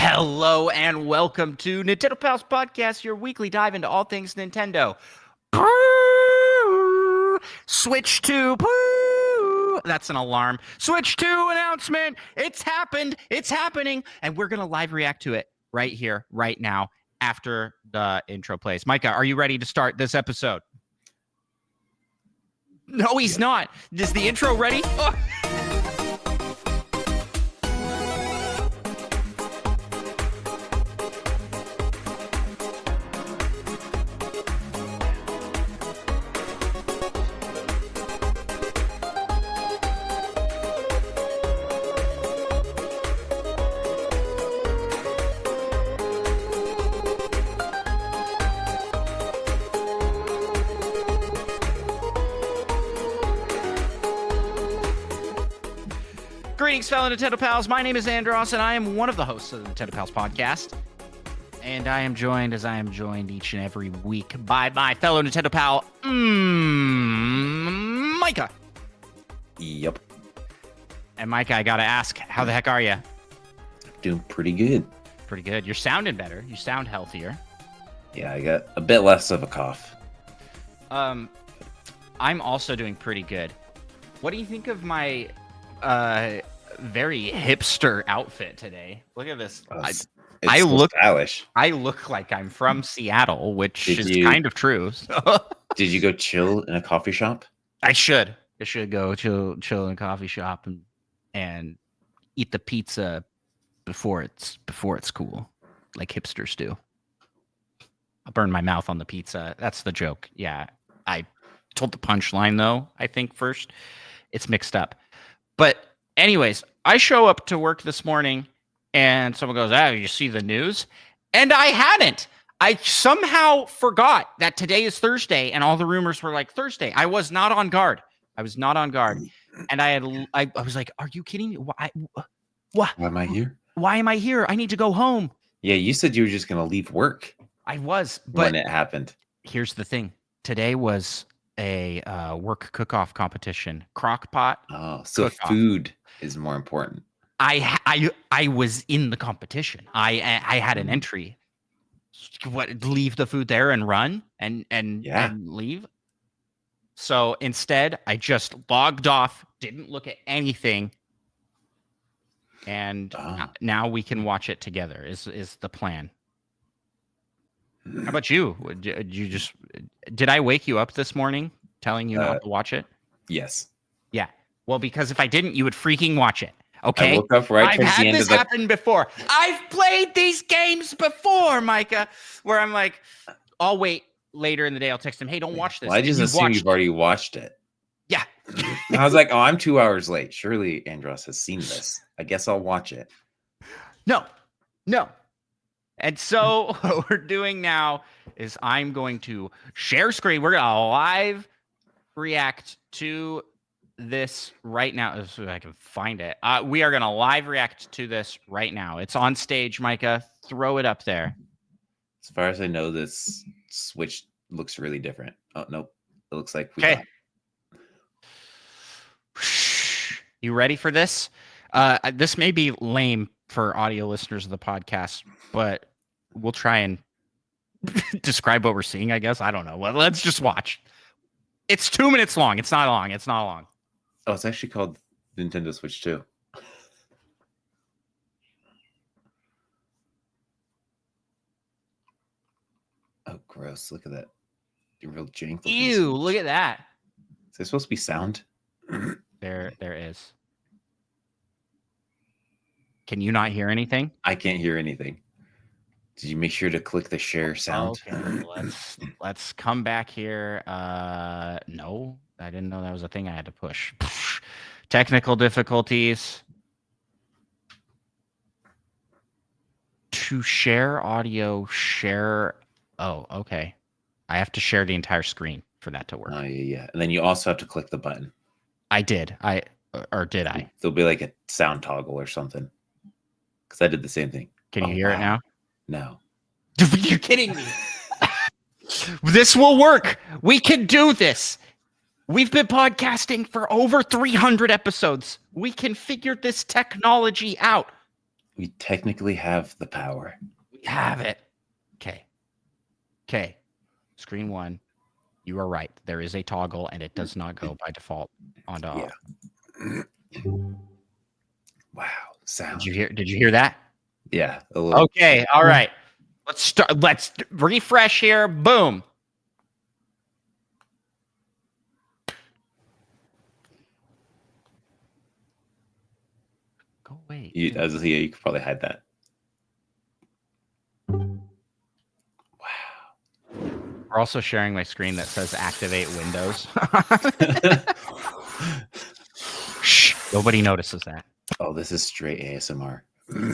Hello and welcome to Nintendo Pals Podcast, your weekly dive into all things Nintendo. Switch to that's an alarm. Switch to announcement. It's happened. It's happening. And we're going to live react to it right here, right now, after the intro plays. Micah, are you ready to start this episode? No, he's not. Is the intro ready? Oh. Greetings, fellow Nintendo Pals. My name is Andros, and I am one of the hosts of the Nintendo Pals Podcast. And I am joined, as I am joined each and every week, by my fellow Nintendo Pal, Micah. Yep. And Micah, I gotta ask, how the heck are you? Doing pretty good. Pretty good. You're sounding better. You sound healthier. Yeah, I got a bit less of a cough. I'm also doing pretty good. What do you think of my very hipster outfit today? Look at this. I look stylish. I look like I'm from Seattle, which is kind of true. So. Did you go chill in a coffee shop? I should go chill in a coffee shop and eat the pizza before it's cool, like hipsters do. I'll burn my mouth on the pizza. That's the joke. Yeah, I told the punchline though. I think first, it's mixed up. But anyways, I show up to work this morning and someone goes, you see the news? And I hadn't. I somehow forgot that today is Thursday and all the rumors were like Thursday. I was not on guard. And I was like, are you kidding me? Why am I here? Why am I here? I need to go home. Yeah, you said you were just going to leave work. I was. But when it happened. Here's the thing. Today was a work cook-off competition. Crock pot. Oh, so food is more important. I was in the competition. I had an entry. Leave the food there and run and leave. So instead, I just logged off, didn't look at anything, and now we can watch it together. Is the plan? How about you? Did I wake you up this morning telling you not to watch it? Yes. Yeah. Well, because if I didn't, you would freaking watch it. Okay. I woke up right towards the end of the... I've had this happen before. I've played these games before, Micah, where I'm like, I'll wait later in the day. I'll text him, hey, don't watch this. Well, I just assumed you've already watched it. Yeah. I was like, oh, I'm 2 hours late. Surely Andros has seen this. I guess I'll watch it. No. And so what we're doing now is I'm going to share screen. We're going to live react to this right now. So I can find it. We are going to live react to this right now. It's on stage, Micah. Throw it up there. As far as I know, this Switch looks really different. Oh, nope. It looks like we got... You ready for this? This may be lame for audio listeners of the podcast, but we'll try and describe what we're seeing, I guess. I don't know. Well, let's just watch. It's 2 minutes long. It's not long. Oh, it's actually called Nintendo Switch 2. Oh, gross. Look at that. Real jank. Ew, look at that. Is there supposed to be sound? There is. Can you not hear anything? I can't hear anything. Did you make sure to click the share sound? Okay, let's come back here. No, I didn't know that was a thing I had to push. Technical difficulties. To share audio, share. Oh, okay. I have to share the entire screen for that to work. Oh, yeah. And then you also have to click the button. I did. Or did I? There'll be like a sound toggle or something. Because I did the same thing. Can you hear it now? No. You're kidding me. This will work. We can do this. We've been podcasting for over 300 episodes. We can figure this technology out. We technically have the power. We have it. Okay. Okay. Screen 1. You are right. There is a toggle, and it does not go by default onto off. Yeah. Wow. Sound. Did you hear that? Yeah. A little. Okay. All right. Let's start. Let's refresh here. Boom. Go away. You could probably hide that. Wow. We're also sharing my screen that says activate Windows. Shh. Nobody notices that. Oh, this is straight ASMR. Wow.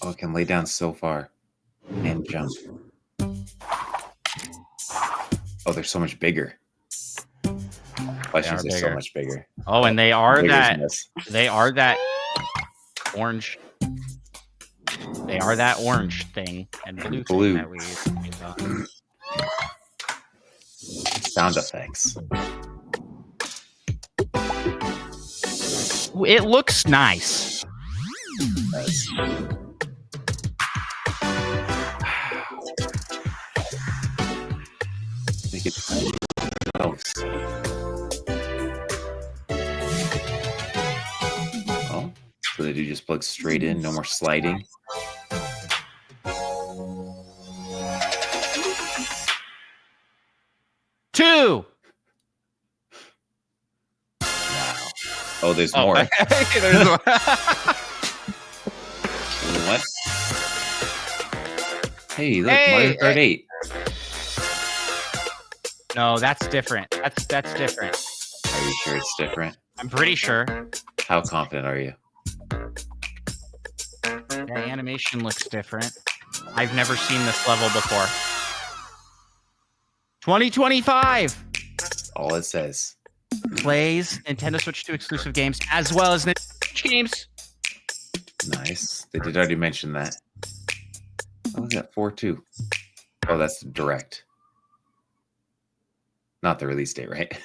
Oh, it can lay down so far and jump. Oh, they're so much bigger. Plushies are so much bigger. Oh, and they are Bigger that. than this. They are that orange. They are that orange thing and blue. Thing that we use. Sound effects. It looks nice. Nice. Make it close. Oh, so they do just plug straight in, no more sliding. Two. Wow. Oh, there's more. There's more. What? Hey, look, Mario Kart 8. No, that's different. That's different. Are you sure it's different? I'm pretty sure. How confident are you? The animation looks different. I've never seen this level before. 2025 All it says. plays Nintendo Switch 2 exclusive games as well as Nintendo Switch games. Nice. They did already mention that. Oh, look at 4-2. Oh, that's the direct. Not the release date, right?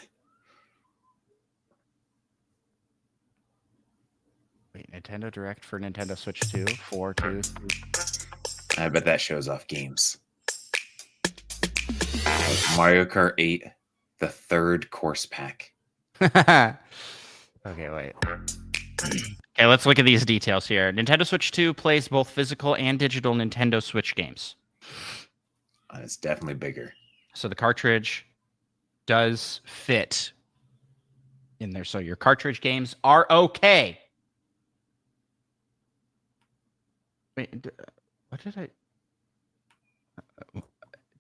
Wait, Nintendo Direct for Nintendo Switch 2, 4-2. I bet that shows off games. Mario Kart 8, the third course pack. Okay, wait. Okay, let's look at these details here. Nintendo Switch 2 plays both physical and digital Nintendo Switch games. It's definitely bigger. So the cartridge does fit in there. So your cartridge games are okay. Wait, what did I...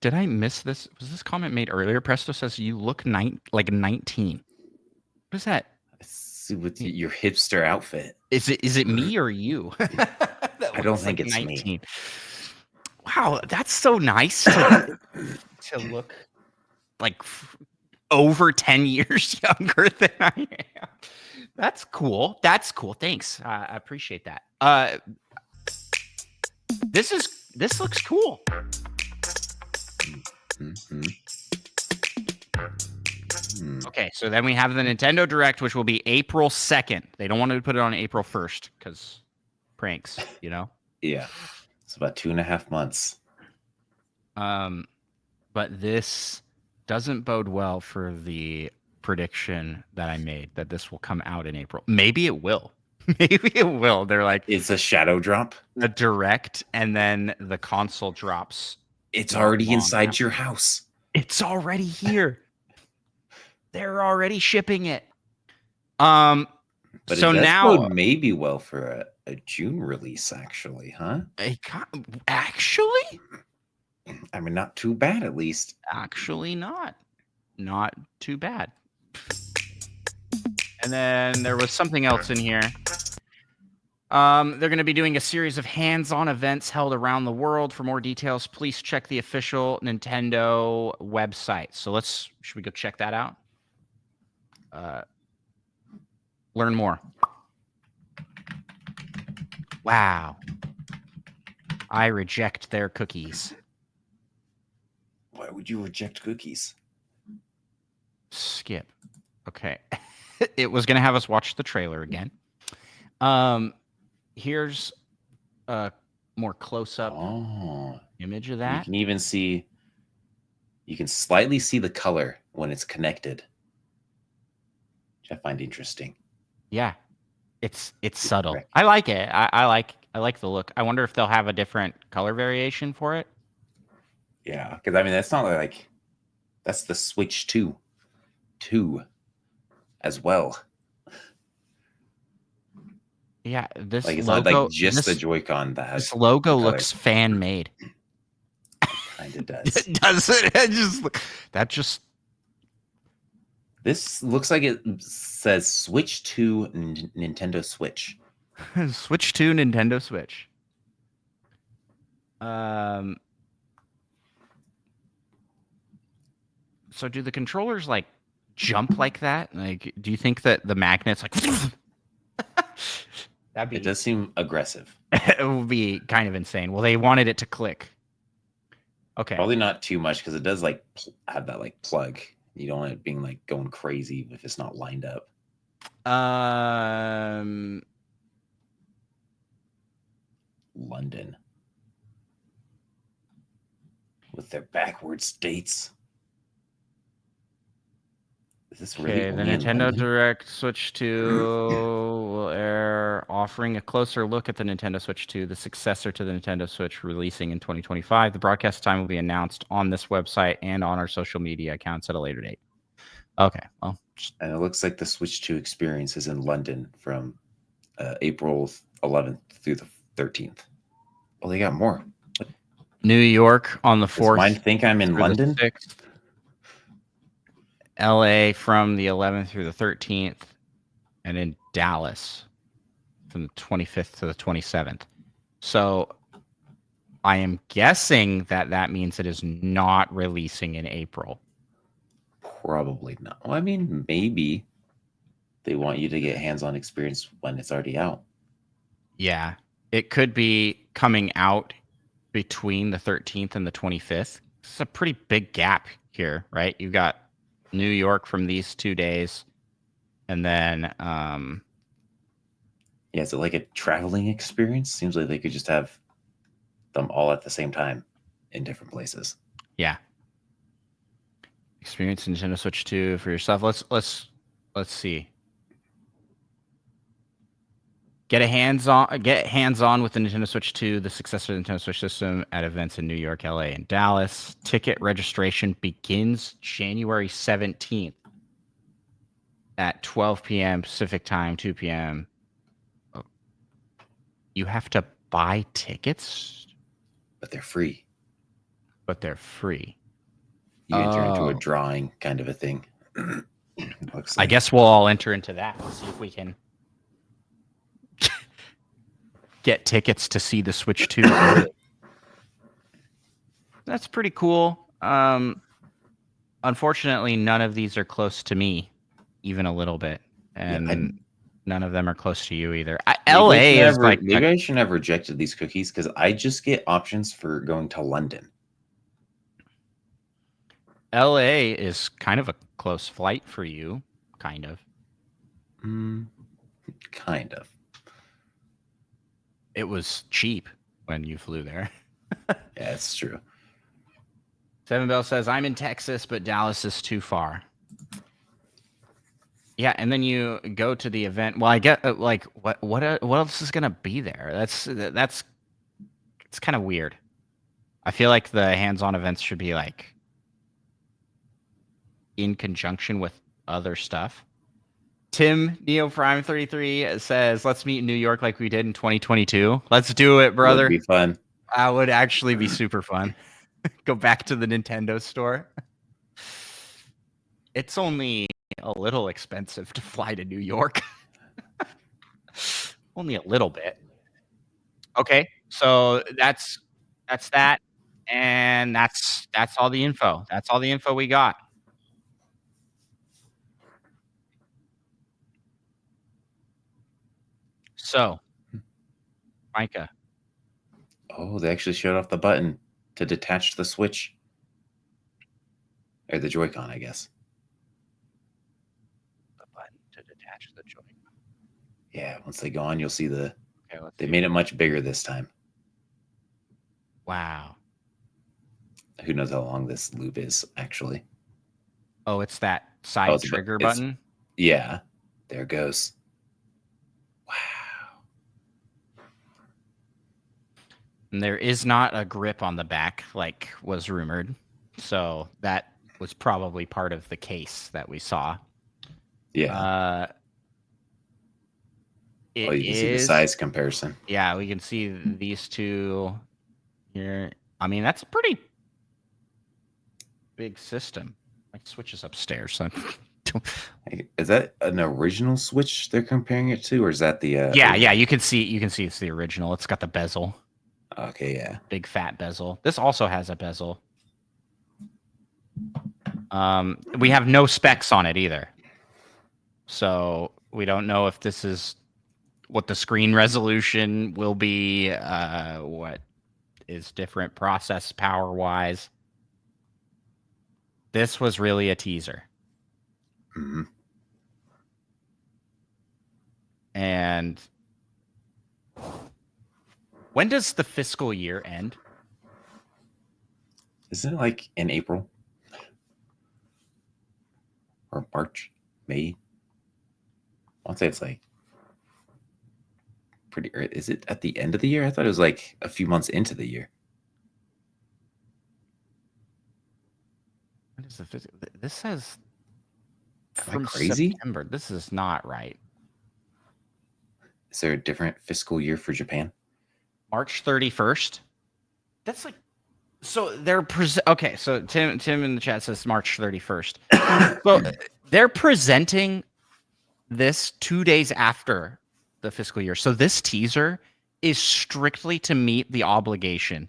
Did I miss this? Was this comment made earlier? Presto says you look like 19. What is that? See, with your hipster outfit. Is it me or you? I don't think it's 19. Me. Wow, that's so nice to look like over 10 years younger than I am. That's cool. That's cool. Thanks. I appreciate that. This looks cool. Okay, so then we have the Nintendo Direct, which will be April 2nd. They don't want to put it on April 1st because pranks, you know? Yeah. It's about 2.5 months. But this doesn't bode well for the prediction that I made that this will come out in April. Maybe it will. Maybe it will. They're like, it's a shadow drop. The Direct, and then the console drops. It's already inside your house. It's already here. They're already shipping it. But so it does now bode maybe well for a June release, actually, huh? Actually? I mean, not too bad, at least. Actually, not too bad. And then there was something else in here. They're going to be doing a series of hands-on events held around the world. For more details, please check the official Nintendo website. So should we go check that out? Learn more. Wow. I reject their cookies. would you reject cookies? Skip. Okay. It was gonna have us watch the trailer again. Here's a more close-up image of You that. can even see, you can slightly see the color when it's connected, which I find interesting. Yeah. It's subtle. Correct. I like it. I like the look. I wonder if they'll have a different color variation for it. Yeah, because I mean that's not like, that's the Switch 2 as well. Yeah, this Like it's not logo like just the Joy-Con that has this logo the color. looks fan made. Kind of does. Does it? That just This looks like it says Switch 2 Nintendo Switch. Switch to Nintendo Switch. So do the controllers like jump like that? Like, do you think that the magnets like that'd be It does seem aggressive. it would be kind of insane. Well, they wanted it to click. Okay. Probably not too much because it does like have that like plug. You don't want it being like going crazy if it's not lined up. London with their backwards dates. Is this really Okay, the only in Nintendo London? Direct Switch 2 will air, offering a closer look at the Nintendo Switch 2, the successor to the Nintendo Switch, releasing in 2025. The broadcast time will be announced on this website and on our social media accounts at a later date. Okay, well, And it looks like the Switch 2 experience is in London from April 11th through the 13th. Oh, they got more. New York on the Does 4th. mine think I'm in through London? The 6th. LA from the 11th through the 13th, and in Dallas from the 25th to the 27th. So I am guessing that that means it is not releasing in April. Probably not. Well, I mean, maybe they want you to get hands-on experience when it's already out. Yeah, it could be coming out between the 13th and the 25th. It's a pretty big gap here, right? You got New York from these 2 days, and then Yeah, is it like a traveling experience? Seems like they could just have them all at the same time in different places. yeah. Experience Nintendo Switch 2 for yourself. Let's see. Get hands on with the Nintendo Switch 2, the successor to the Nintendo Switch system, at events in New York, LA, and Dallas. Ticket registration begins January 17th at 12 p.m. Pacific time, 2 p.m. Oh, you have to buy tickets, But they're free. but they're free. You enter into a drawing kind of a thing. Looks I like. guess we'll all enter into that and see if we can get tickets to see the Switch 2 early. That's pretty cool. Unfortunately, none of these are close to me, even a little bit, and none of them are close to you either. LA is like maybe I shouldn't have rejected these cookies because I just get options for going to London. LA is kind of a close flight for you, kind of. Kind of. It was cheap when you flew there. Yeah, it's true. Seven Bell says, I'm in Texas, but Dallas is too far. Yeah, and then you go to the event. Well, I get like what else is gonna be there? That's it's kind of weird. I feel like the hands-on events should be like in conjunction with other stuff. Tim Neo Prime 33 says, "Let's meet in New York like we did in 2022. Let's do it, brother. Would be fun. That would actually be super fun. Go back to the Nintendo store. It's only a little expensive to fly to New York. Only a little bit. Okay, so that's that, and that's all the info. That's all the info we got. So, Micah, Oh, they actually showed off the button to detach the Switch. or the Joy-Con, I guess. The button to detach the joint. Yeah, once they go on, you'll see the. Okay, let's They see. made it much bigger this time. Wow. Who knows how long this loop is actually? Oh, it's that side it's trigger button. Yeah, there it goes. Wow. And there is not a grip on the back like was rumored. So that was probably part of the case that we saw. Yeah. It Oh, you can see the is. size comparison. Yeah, we can see these two here. I mean, that's a pretty big system. Like switches upstairs. So Is that an original Switch they're comparing it to, or is that the? yeah, you can see it's the original. It's got the bezel. Okay, yeah. Big fat bezel. This also has a bezel. We have no specs on it either. So we don't know if this is what the screen resolution will be, what is different process power wise. This was really a teaser. Mm-hmm. And when does the fiscal year end? Isn't it like in April or March, May? I'll say it's like pretty early. Is it at the end of the year? I thought it was like a few months into the year. What is the this says Am I crazy? September. This is not right. Is there a different fiscal year for Japan? March 31st. That's like so they're okay, so Tim in the chat says March 31st. So they're presenting this 2 days after the fiscal year. So this teaser is strictly to meet the obligation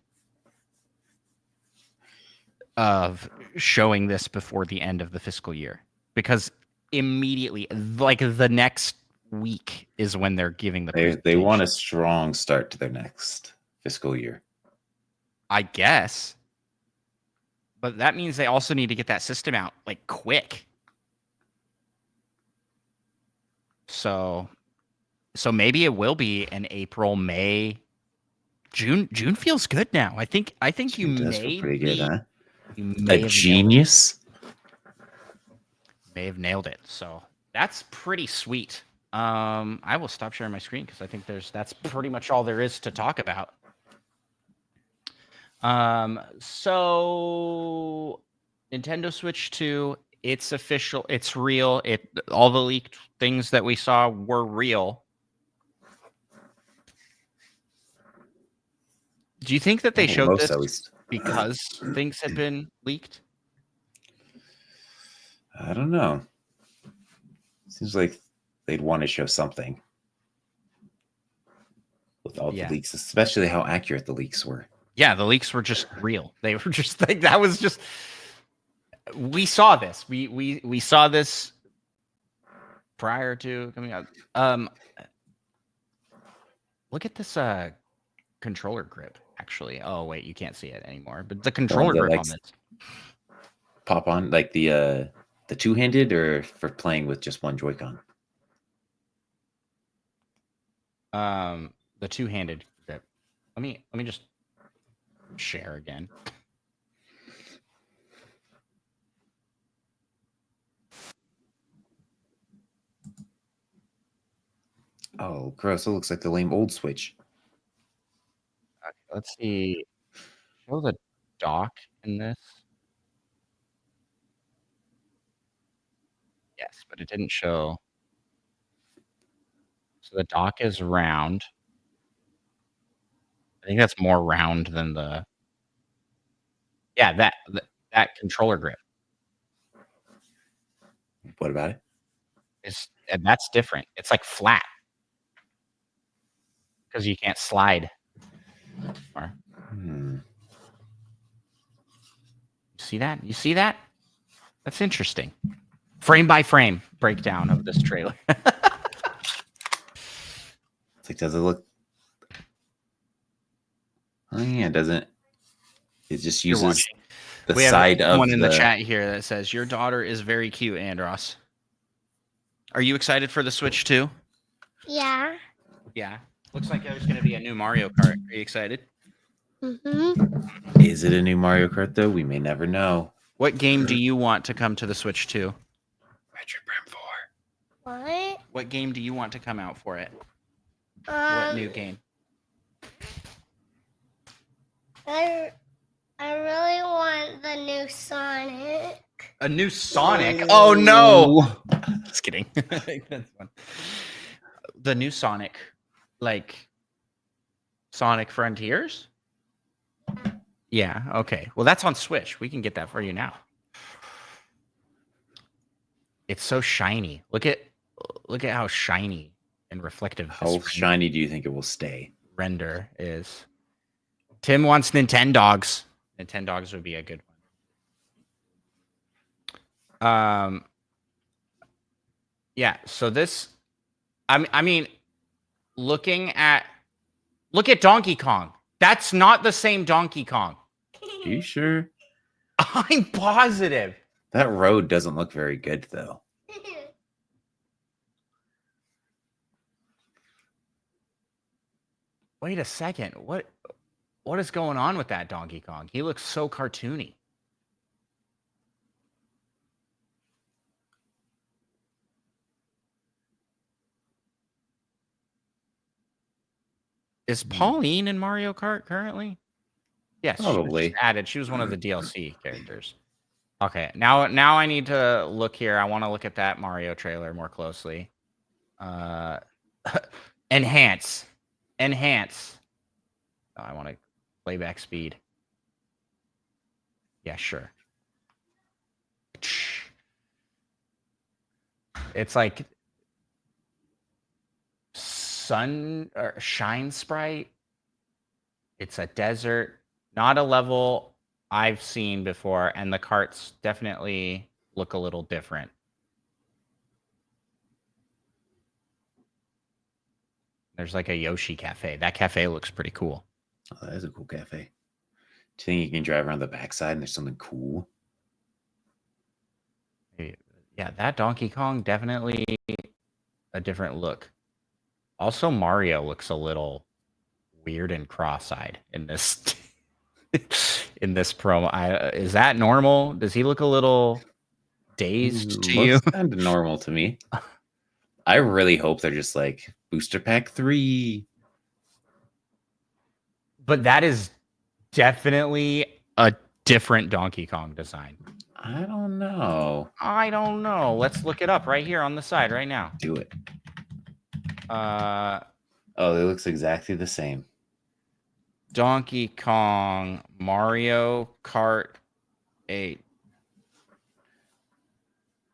of showing this before the end of the fiscal year, because immediately, like the next week, is when they're giving the They want a strong start to their next fiscal year, I guess. But that means they also need to get that system out like quick. So maybe it will be an April, May, June. June feels good now. I think you does feel pretty good, huh? You may a genius. May have nailed it. So that's pretty sweet. I will stop sharing my screen because I think that's pretty much all there is to talk about. So Nintendo Switch 2, it's official, it's real. All the leaked things that we saw were real. Do you think that they showed this at least because things had been leaked? I don't know. Seems like they'd want to show something with all the leaks, especially how accurate the leaks were. Yeah, the leaks were just real. They were just like, that was just, we saw this. We saw this prior to coming out. Look at this controller grip, actually. Oh wait, you can't see it anymore. But the controller grip on this. Pop on like the two-handed, or for playing with just one Joy-Con? The two-handed grip. Let me just share again. Oh, gross. It looks like the lame old Switch. Okay, let's see. Show the dock in this. Yes, but it didn't show. So the dock is round. I think that's more round than the. Yeah, that controller grip. What about it? And that's different. It's like flat because you can't slide. See that? You see that? That's interesting. Frame by frame breakdown of this trailer. It's like, does it look? Oh yeah, it doesn't. It just uses the We have side of someone in the the. chat here that says your daughter is very cute, Andros. Are you excited for the Switch too? Yeah. Yeah. Looks like there's going to be a new Mario Kart. Are you excited? Is it a new Mario Kart though? We may never know. What game do you want to come to the Switch too? Metroid Prime 4. What? What game do you want to come out for it? What Um, new game? I really want the new Sonic. A new Sonic? Oh no! Just kidding. That's fun. The new Sonic, like Sonic Frontiers? Yeah. Okay. Well, that's on Switch. We can get that for you now. It's so shiny. Look at how shiny and reflective How this shiny do you think it will stay? render is. Tim wants Nintendogs. Nintendogs would be a good one. Yeah. So this, I mean, look at Donkey Kong. That's not the same Donkey Kong. Are you sure? I'm positive. That road doesn't look very good though. Wait a second. What is going on with that Donkey Kong? He looks so cartoony. Is Pauline in Mario Kart currently? Yes, Probably. she was added. She was one of the DLC characters. Okay, now I need to look here. I want to look at that Mario trailer more closely. Enhance. Oh, I want to playback speed. Yeah, sure. It's like sun or shine sprite. It's a desert, not a level I've seen before, and the carts definitely look a little different. There's like a Yoshi cafe. That cafe looks pretty cool. Oh, that is a cool cafe. Do you think you can drive around the backside and there's something cool? Yeah, that Donkey Kong definitely a different look. Also, Mario looks a little weird and cross-eyed in this in this promo. Is that normal? Does he look a little dazed to you? Looks kind of normal to me. I really hope they're just like Booster Pack 3. But that is definitely a different Donkey Kong design. I don't know. Let's look it up right here on the side right now. Do it. Oh, it looks exactly the same. Donkey Kong Mario Kart 8.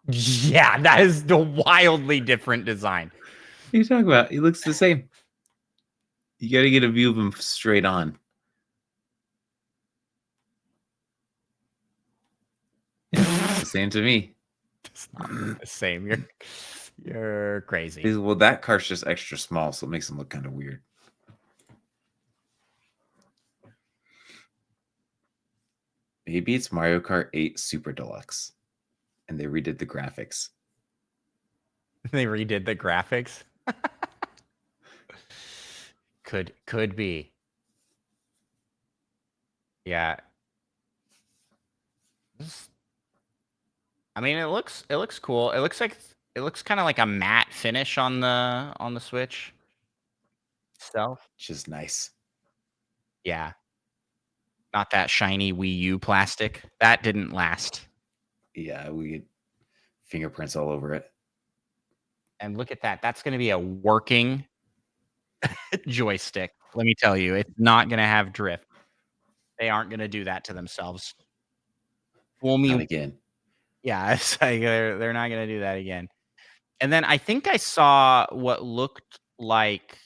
Yeah, that is the wildly different design. What are you talking about? He looks the same. You got to get a view of him straight on. It's the same to me. It's not the same. You're crazy. Well, that cart's just extra small, so it makes him look kind of weird. Maybe it's Mario Kart 8 Super Deluxe, and they redid the graphics. They redid the graphics. Could be. Yeah. I mean, it looks cool. It looks kind of like a matte finish on the Switch itself. Which is nice. Yeah. Not that shiny Wii U plastic. That didn't last. Yeah, we get fingerprints all over it. And look at that. That's going to be a working joystick. Let me tell you, it's not going to have drift. They aren't going to do that to themselves. Fool me Not again. Yeah, it's like they're not going to do that again. And then I think I saw what looked like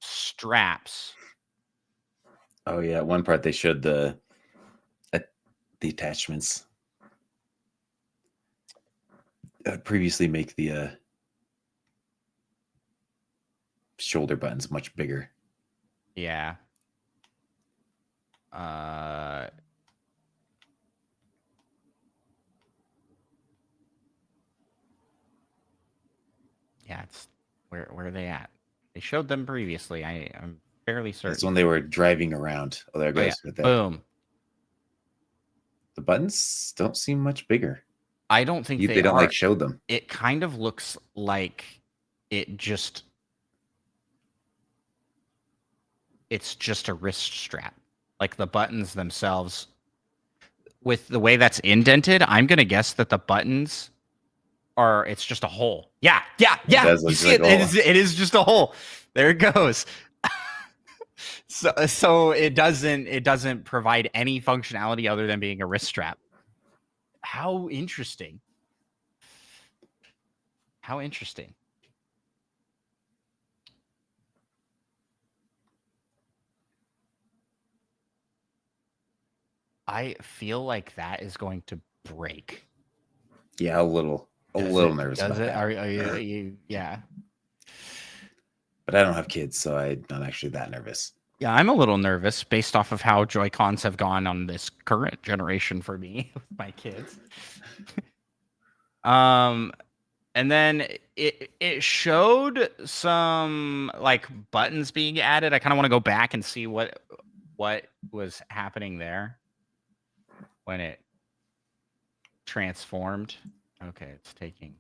straps. Oh yeah, at one part they showed the attachments. Previously make the shoulder buttons much bigger. Yeah. Where are they at? They showed them previously. I'm fairly certain. That's when they were driving around. Oh, there it Oh, goes. yeah. Right there. Boom. The buttons don't seem much bigger. I don't think They don't are. like show them. It kind of looks like it's just a wrist strap. Like the buttons themselves, with the way that's indented, I'm gonna guess that the buttons it's just a hole. Yeah. does You look see like it? a hole. It is just a hole. There it goes. So it doesn't provide any functionality other than being a wrist strap. How interesting. How interesting. I feel like that is going to break. Yeah, a little nervous about that. Are you? Yeah. But I don't have kids, so I'm not actually that nervous. Yeah, I'm a little nervous based off of how Joy-Cons have gone on this current generation for me with my kids. And then it showed some like buttons being added. I kind of want to go back and see what was happening there when it transformed. Okay, it's taking.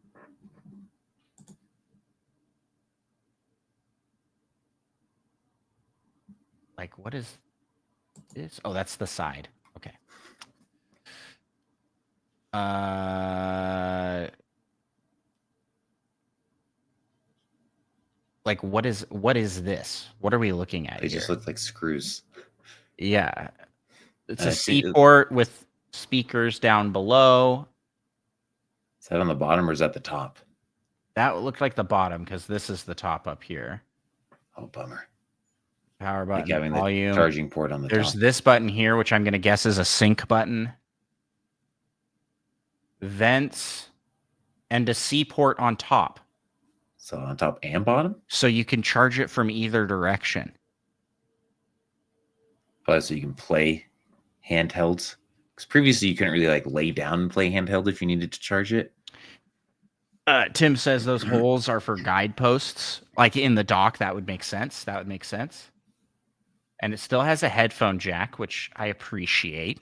Like, what is this? Oh, that's the side. Okay. Like, what is this? What are we looking at They here? just look like screws. Yeah. It's And a I see C port with speakers down below. Is that on the bottom or is that the top? That looked like the bottom because this is the top up here. Oh, bummer. Power button, Like having volume. the charging port on the There's top. this button here, which I'm going to guess is a sync button. Vents and a C port on top. So on top and bottom? So you can charge it from either direction. But so you can play handhelds. Because previously you couldn't really like lay down and play handheld if you needed to charge it. Tim says those holes are for guideposts. Like in the dock, that would make sense. And it still has a headphone jack, which I appreciate.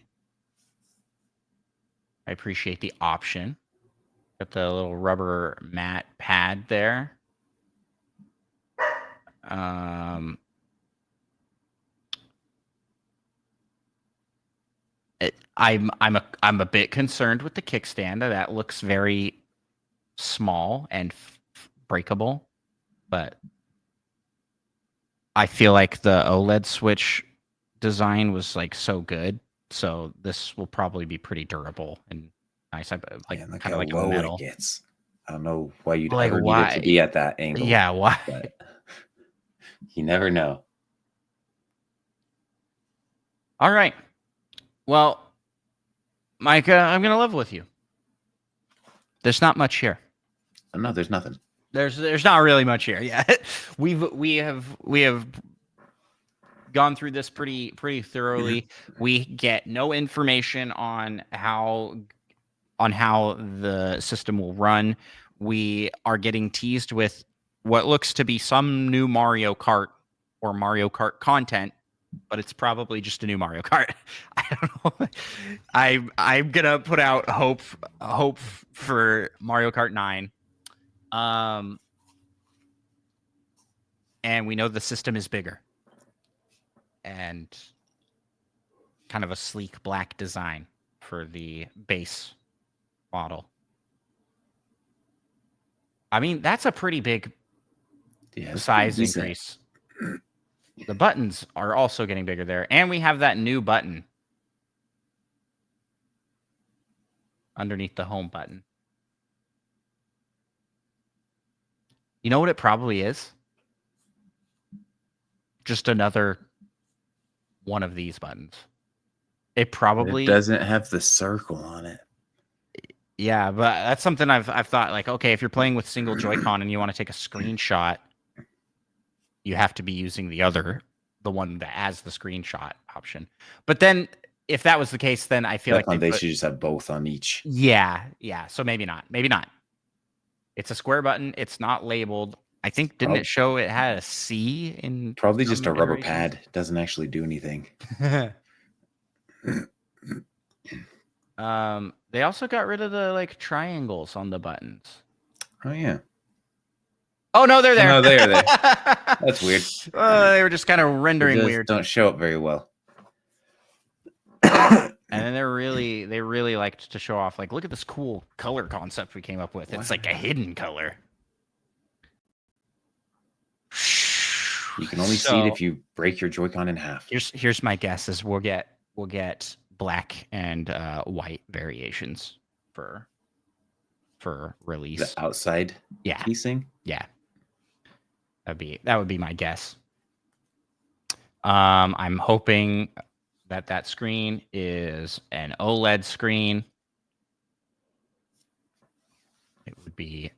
I appreciate the option. Got the little rubber mat pad there. I'm a bit concerned with the kickstand. That looks very small and breakable, but I feel like the OLED switch design was like so good, so this will probably be pretty durable and nice. Like Man, look kind how of like low metal. it gets. I don't know why you'd Like, ever need why? it to be at that angle. Yeah, why? But you never know. All right. Well, Micah, I'm gonna live with you. There's not much here. No, there's nothing. There's not really much here. Yeah, we have gone through this pretty thoroughly. We get no information on how the system will run. We are getting teased with what looks to be some new Mario Kart or Mario Kart content, but it's probably just a new Mario Kart. I don't know. I'm gonna put out hope for Mario Kart 9. And we know the system is bigger and kind of a sleek black design for the base model. I mean, that's a pretty big size increase. The buttons are also getting bigger there. And we have that new button underneath the home button. You know what it probably is? Just another one of these buttons. It probably doesn't have the circle on it. Yeah, but that's something I've thought, like, okay, if you're playing with single Joy-Con and you want to take a screenshot, you have to be using the one that has the screenshot option. But then if that was the case, then I feel like they should just have both on each. Yeah. So maybe not. It's a square button. It's not labeled. I think didn't it show it had a C in Probably just a some rubber iterations? pad. It doesn't actually do anything. They also got rid of the like triangles on the buttons. Oh yeah. Oh no, they're there. no, they are there. That's weird. They were just kind of They rendering just weird. don't show up very well. And then they really liked to show off, like, look at this cool color concept we came up with. It's like a hidden color. You can only see it if you break your Joy-Con in half. Here's my guess is we'll get black and white variations for release. The outside casing? Yeah. That would be my guess. I'm hoping that screen is an OLED screen. It would be.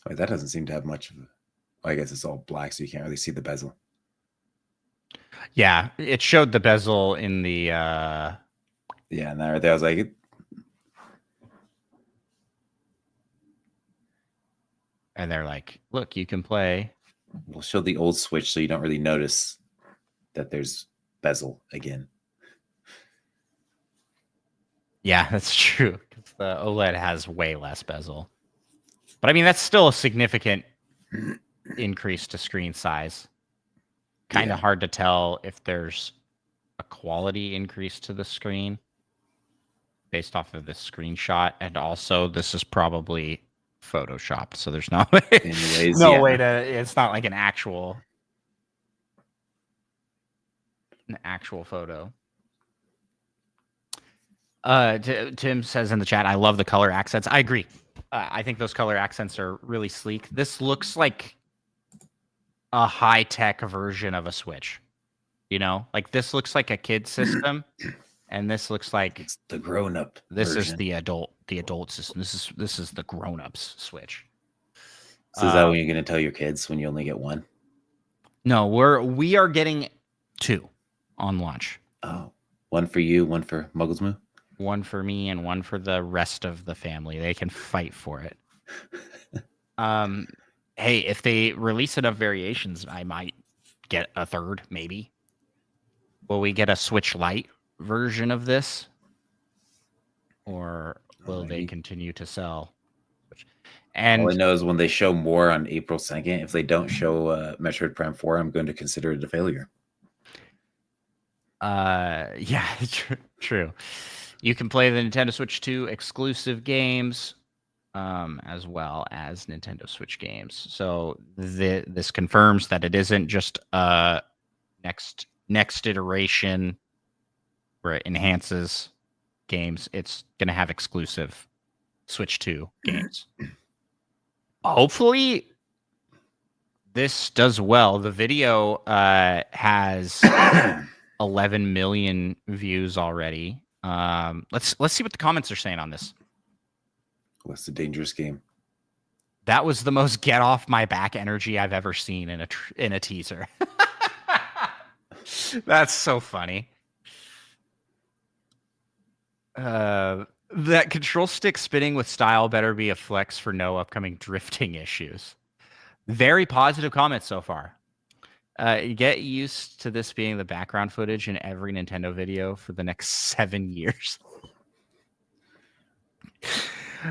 Oh, that doesn't seem to have much of a. I guess it's all black, so you can't really see the bezel. Yeah, it showed the bezel in the. Yeah, and that right there, I was like. And they're like, look, you can play. We'll show the old Switch so you don't really notice that there's bezel again. Yeah, that's true. Because the OLED has way less bezel. But I mean, that's still a significant increase to screen size. Kind of hard to tell if there's a quality increase to the screen based off of this screenshot. And also, this is probably photoshopped. So there's no way. Anyways, way to. It's not like an actual photo. Tim says in the chat, I love the color accents. I agree. I think those color accents are really sleek. This looks like a high-tech version of a Switch. You know, like this looks like a kid system, and this looks like it's the grown-up. This version. is the adult system. This is the grown-ups Switch. So is that what you're going to tell your kids when you only get one? No, we are getting 2 on launch. Oh, one for you, one for Muggles Moo? One for me and one for the rest of the family. They can fight for it. Hey, if they release enough variations, I might get a third, maybe. Will we get a Switch Lite version of this? Or will they continue to sell? And all I know is when they show more on April 2nd, if they don't show Metroid Prime 4, I'm going to consider it a failure. Yeah, true. You can play the Nintendo Switch 2 exclusive games, as well as Nintendo Switch games. So this confirms that it isn't just a next iteration where it enhances games. It's going to have exclusive Switch 2 games. Hopefully, this does well. The video has 11 million views already. Let's see what the comments are saying on this. What's the dangerous game? That was the most get off my back energy I've ever seen in a teaser. That's so funny. That control stick spinning with style better be a flex for no upcoming drifting issues. Very positive comments so far. Get used to this being the background footage in every Nintendo video for the next 7 years.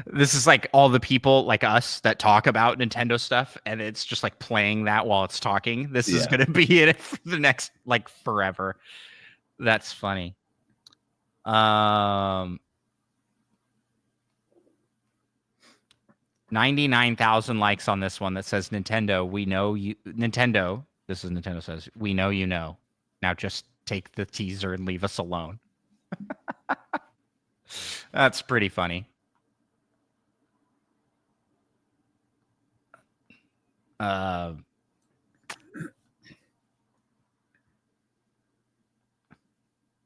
This is like all the people like us that talk about Nintendo stuff, and it's just like playing that while it's talking. This is going to be it for the next, like, forever. That's funny. 99,000 likes on this one that says, Nintendo, we know you. Nintendo, this is Nintendo says, we know you know. Now just take the teaser and leave us alone. That's pretty funny.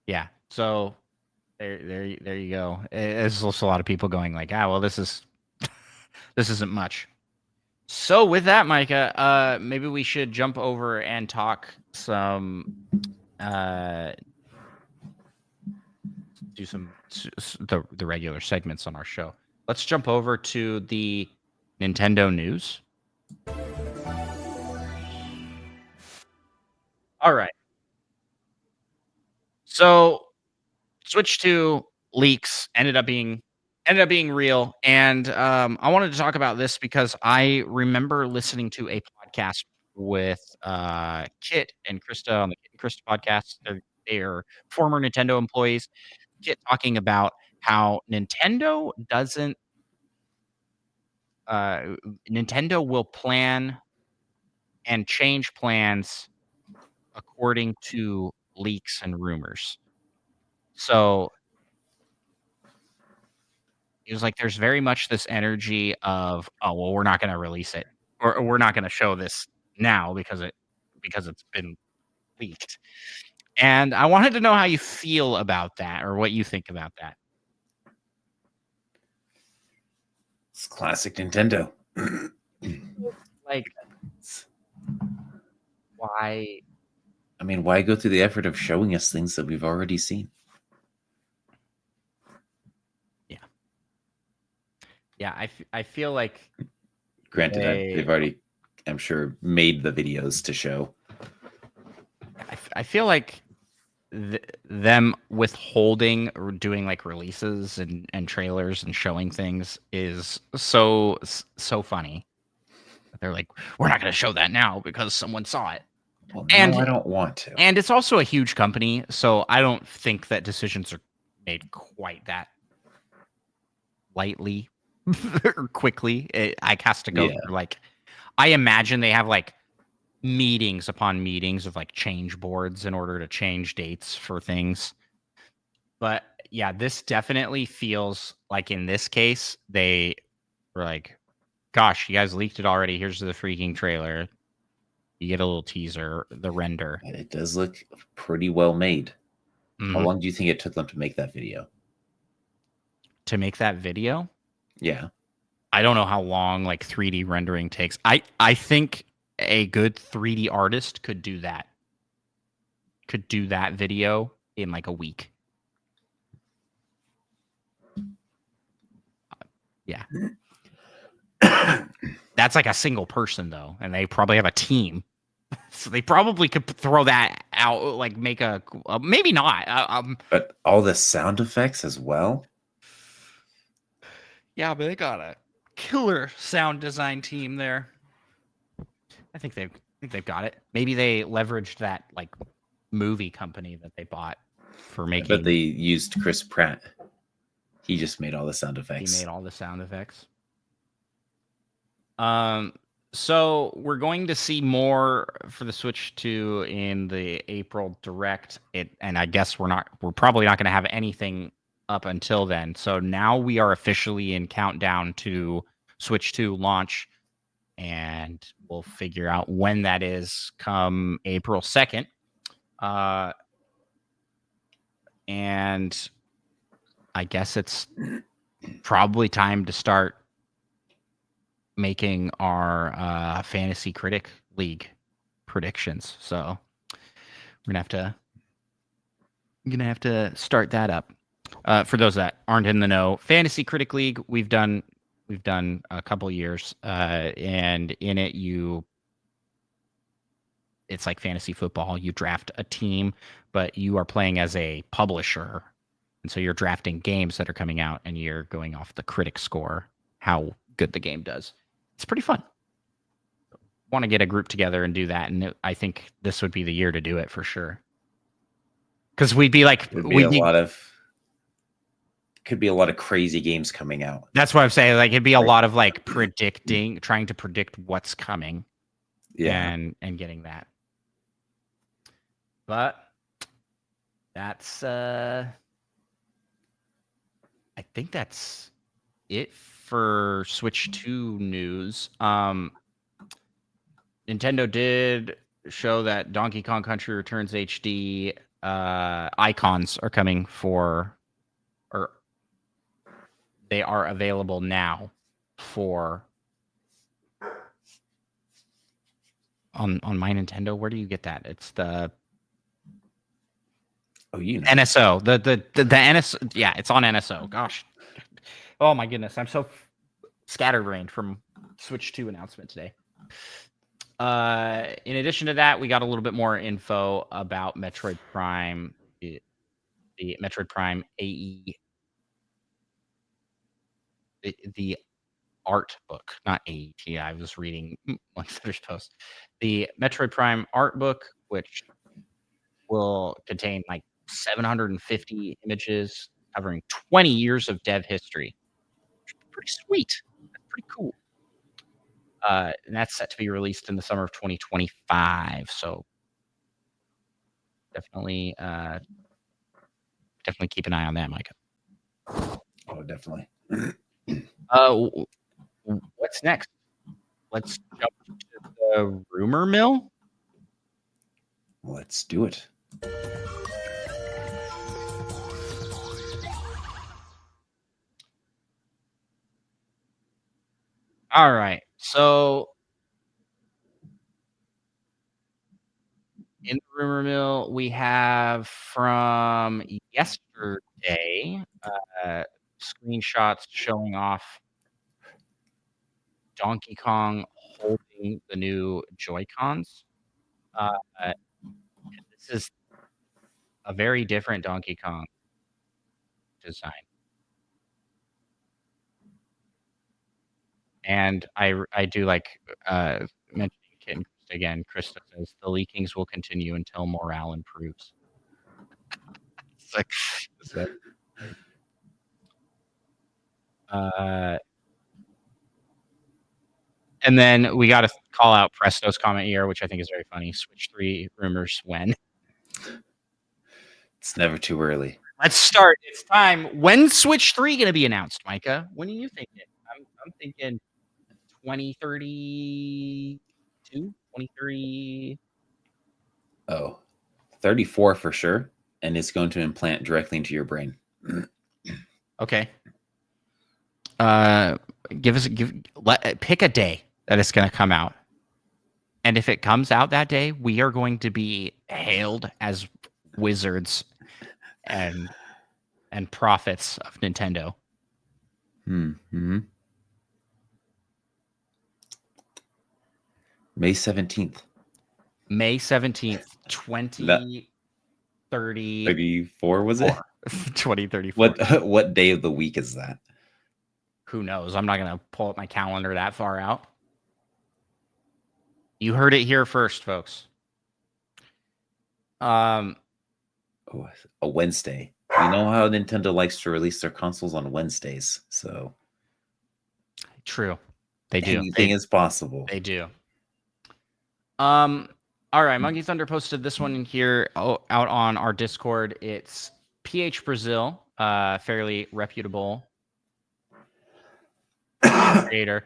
Yeah, so there you go. There's also a lot of people going like, well, this isn't much. So with that, Micah, maybe we should jump over and talk some, do some the regular segments on our show. Let's jump over to the Nintendo news. All right. So Switch 2 leaks ended up being real, and I wanted to talk about this because I remember listening to a podcast with Kit and Krista on the Kit and Krista podcast. They're former Nintendo employees. Kit talking about how uh, Nintendo will plan and change plans according to leaks and rumors. So it was like there's very much this energy of, oh well, we're not going to release it, or we're not going to show this now because it's been leaked. And I wanted to know how you feel about that, or what you think about that. It's classic Nintendo. Like, why? I mean, why go through the effort of showing us things that we've already seen? Yeah, I feel like Granted, They- they've already, I'm sure, made the videos to show. I feel like them withholding or doing like releases and trailers and showing things is so funny. They're like, we're not going to show that now because someone saw it. Well, And- no, I don't want to. And it's also a huge company, so I don't think that decisions are made quite that lightly or quickly. It has to go Yeah. through, like, I imagine they have like meetings upon meetings of like change boards in order to change dates for things. But yeah, this definitely feels like in this case, they were like, gosh, you guys leaked it already. Here's the freaking trailer. You get a little teaser, the render. It does look pretty well made. How Mhm. long do you think it took them to make that video? To make that video, Yeah. I don't know how long like 3D rendering takes. I think a good 3D artist could do that. Could do that video in like a week. Yeah. That's like a single person though, and they probably have a team. So they probably could throw that out, like make a maybe not. But all the sound effects as well. Yeah, but they got a killer sound design team there. I think they've got it. Maybe they leveraged that like movie company that they bought for making. But they used Chris Pratt. He just made all the sound He effects. made all the sound effects. So we're going to see more for the Switch 2 in the April Direct. And I guess we're probably not going to have anything up until then. So now we are officially in countdown to Switch 2 launch, and we'll figure out when that is come April 2nd. And I guess it's probably time to start making our Fantasy Critic League predictions. So we're gonna have to start that up. For those that aren't in the know, Fantasy Critic League we've done a couple years, and in it it's like fantasy football. You draft a team, but you are playing as a publisher, and so you're drafting games that are coming out, and you're going off the critic score, how good the game does. It's pretty fun. Want to get a group together and do that, and I think this would be the year to do it for sure. Because we'd be like, Could be a lot of crazy games coming out. That's what I'm saying. Like, it'd be a Right. lot of like trying to predict what's coming, Yeah. and getting that. But that's I think that's it for Switch 2 news. Nintendo did show that Donkey Kong Country Returns HD icons are coming or they are available now for on My Nintendo. Where do you get that? It's the NSO. The NSO. Yeah, it's on NSO. Gosh. Oh my goodness. I'm so scatterbrained from Switch 2 announcement today. In addition to that, we got a little bit more info about Metroid Prime, the Metroid Prime AE, the art book, not AET. I was reading one of their posts. The Metroid Prime art book, which will contain like 750 images covering 20 years of dev history. Pretty sweet. That's pretty cool. And that's set to be released in the summer of 2025. So definitely keep an eye on that, Micah. Oh, definitely. What's next? Let's jump to the rumor mill. Let's do it. All right. So in the rumor mill, we have from yesterday screenshots showing off Donkey Kong holding the new Joy-Cons. This is a very different Donkey Kong design. And I do like mentioning Kit and Krista again. Krista says the leakings will continue until morale improves. It's like, and then we got to call out Presto's comment here, which I think is very funny. Switch 3 rumors when? It's never too early. Let's start. It's time. When's Switch 3 going to be announced, Micah? When are you thinking? I'm thinking 2032, 2030. Oh, 34 for sure. And it's going to implant directly into your brain. Okay. Pick a day that it's going to come out. And if it comes out that day, we are going to be hailed as wizards and prophets of Nintendo. Mm-hmm. May 17th. May 17th, 2030. 34 was it? 2034. What day of the week is that? Who knows? I'm not going to pull up my calendar that far out. You heard it here first, folks. Oh, a Wednesday. You know how Nintendo likes to release their consoles on Wednesdays, so true. They do. Anything is possible. They do. All right, Monkey Thunder posted this one in here out on our Discord. It's PH Brazil, fairly reputable creator,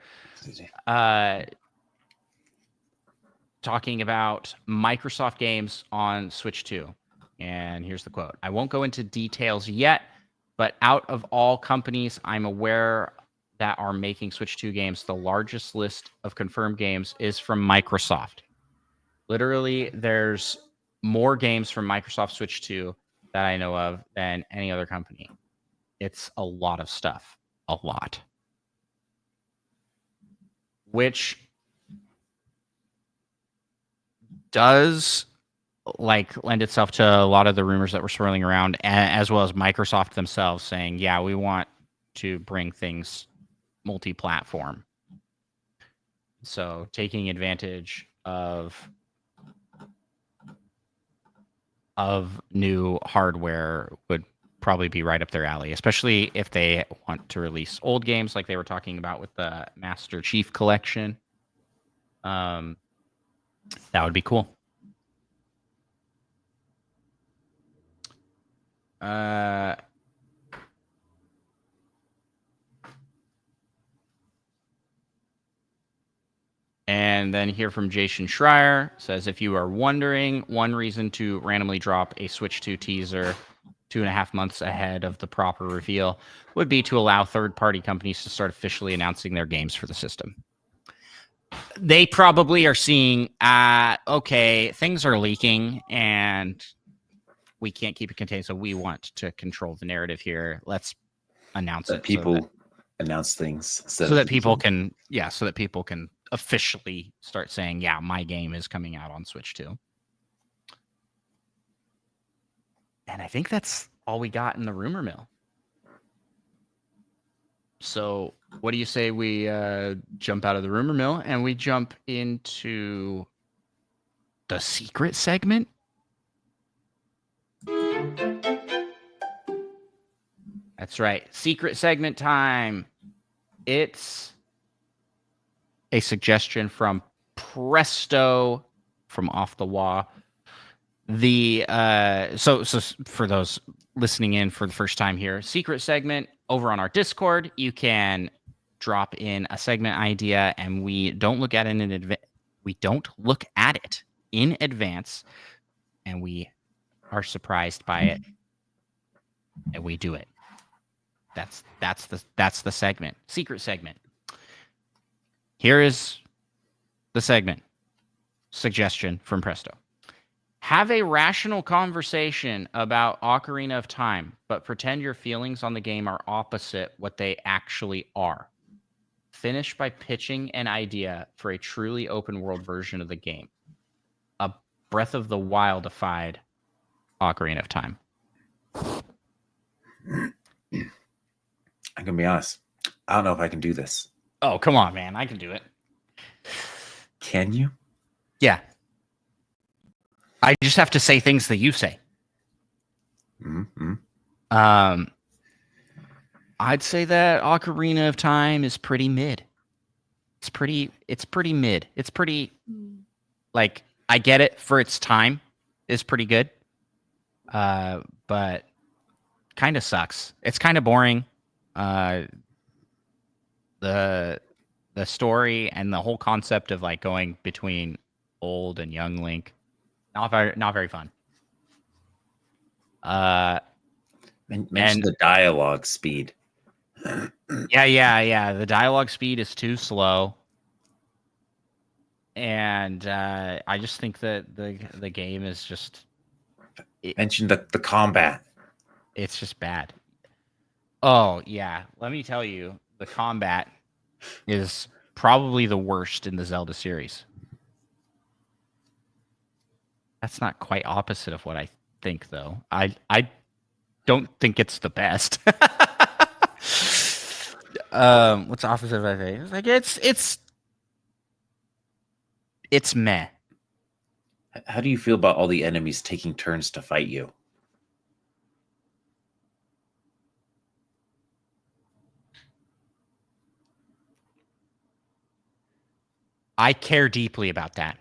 talking about Microsoft games on Switch 2. And here's the quote. I won't go into details yet, but out of all companies I'm aware that are making Switch 2 games, the largest list of confirmed games is from Microsoft. Literally, there's more games from Microsoft Switch 2 that I know of than any other company. It's a lot of stuff. A lot. Which does lend itself to a lot of the rumors that were swirling around, as well as Microsoft themselves saying, yeah, we want to bring things multi-platform. So taking advantage of new hardware would probably be right up their alley, especially if they want to release old games like they were talking about with the Master Chief Collection. That would be cool. And then here from Jason Schreier says, if you are wondering, one reason to randomly drop a Switch 2 teaser 2.5 months ahead of the proper reveal would be to allow third-party companies to start officially announcing their games for the system. They probably are seeing, okay, things are leaking and we can't keep it contained, so we want to control the narrative here. Let's announce it. People announce things so that people can officially start saying, yeah, my game is coming out on Switch too. And I think that's all we got in the rumor mill. So what do you say we jump out of the rumor mill and we jump into the secret segment? That's right. Secret segment time. It's a suggestion from Presto from Off the Wall. So for those listening in for the first time here, secret segment over on our Discord, you can drop in a segment idea and we don't look at it in advance and we are surprised by it and we do it. That's the segment. Secret segment. Here is the segment. Suggestion from Presto. Have a rational conversation about Ocarina of Time, but pretend your feelings on the game are opposite what they actually are. Finish by pitching an idea for a truly open world version of the game. A Breath of the Wild-ified Ocarina of Time. I'm gonna be honest. I don't know if I can do this. Oh, come on, man. I can do it. Can you? Yeah. I just have to say things that you say. Mm-hmm. I'd say that Ocarina of Time is pretty mid. It's pretty mid. It's pretty, like, I get it for its time is pretty good. But kind of sucks. It's kind of boring. The story and the whole concept of like going between old and young Link, not very fun. Mention the dialogue speed. Yeah. The dialogue speed is too slow, and I just think that the game is just. Mention the combat. It's just bad. Oh yeah, let me tell you, the combat is probably the worst in the Zelda series. That's not quite opposite of what I think, though. I don't think it's the best. What's opposite of I think? It's like it's meh. How do you feel about all the enemies taking turns to fight you? I care deeply about that.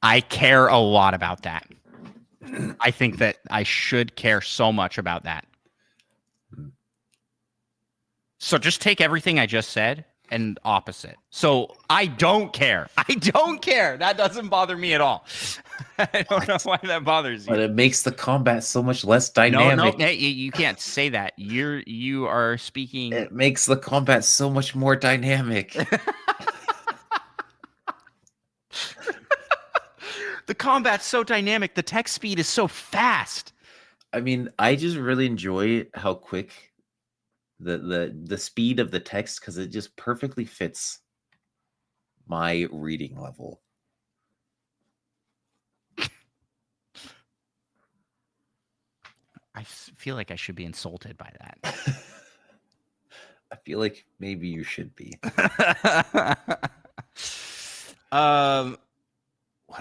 I care a lot about that. I think that I should care so much about that. So just take everything I just said and opposite. So I don't care. I don't care. That doesn't bother me at all. I don't know why that bothers you. But it makes the combat so much less dynamic. No, hey, you can't say that. You are speaking. It makes the combat so much more dynamic. The combat's so dynamic. The text speed is so fast. I mean, I just really enjoy how quick the speed of the text, because it just perfectly fits my reading level. I feel like I should be insulted by that. I feel like maybe you should be.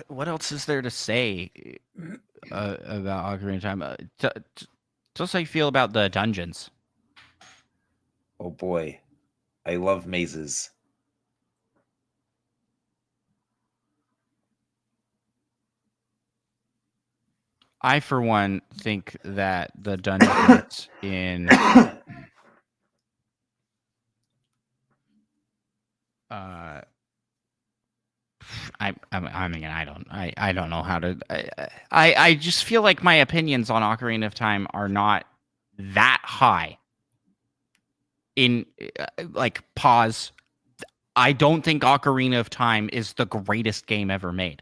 What else is there to say about Ocarina of Time? Tell us how you feel about the dungeons. Oh boy, I love mazes. I, for one, think that the dungeons in I don't know how to. I just feel like my opinions on Ocarina of Time are not that high. In like pause, I don't think Ocarina of Time is the greatest game ever made.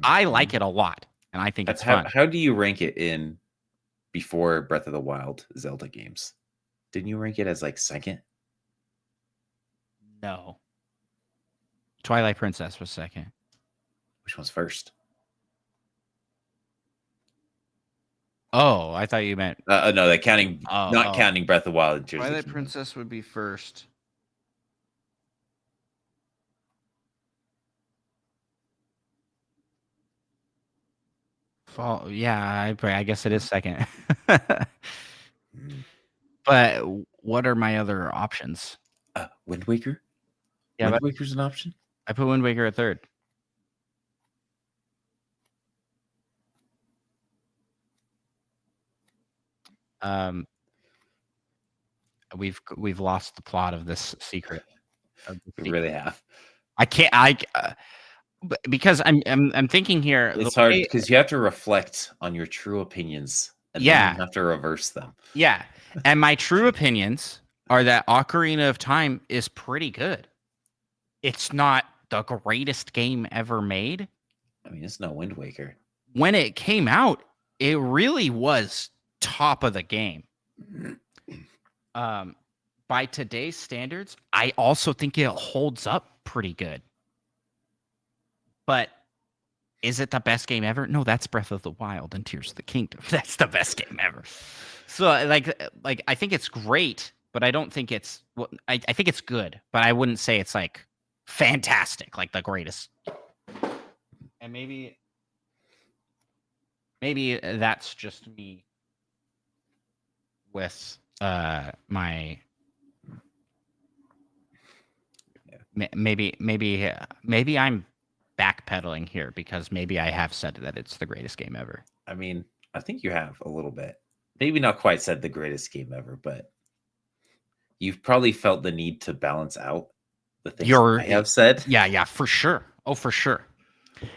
I like it a lot, and I think it's fun. How do you rank it in before Breath of the Wild Zelda games? Didn't you rank it as like second? No. Twilight Princess was second. Which one's first? Oh, I thought you meant No, that counting, not oh. counting Breath of the Wild and Tears of the Twilight Kingdom. Princess would be first. Fall, yeah, I guess it is second. But what are my other options? Wind Waker? Yeah, Wind Waker's an option? I put Wind Waker at third. We've lost the plot of this secret. We really have. I can't. Because I'm thinking here. It's hard because you have to reflect on your true opinions, and then you have to reverse them. Yeah, and my true opinions are that Ocarina of Time is pretty good. It's not the greatest game ever made. I mean, it's no Wind Waker. When it came out, it really was top of the game. By today's standards, I also think it holds up pretty good. But is it the best game ever? No, that's Breath of the Wild and Tears of the Kingdom. That's the best game ever. So like I think it's great, but I don't think it's I think it's good, but I wouldn't say it's like fantastic, like the greatest. And maybe that's just me with my maybe I'm backpedaling here because maybe I have said that it's the greatest game ever. I mean, I think you have a little bit. Maybe not quite said the greatest game ever, but you've probably felt the need to balance out the things I have said. Yeah, for sure. Oh, for sure.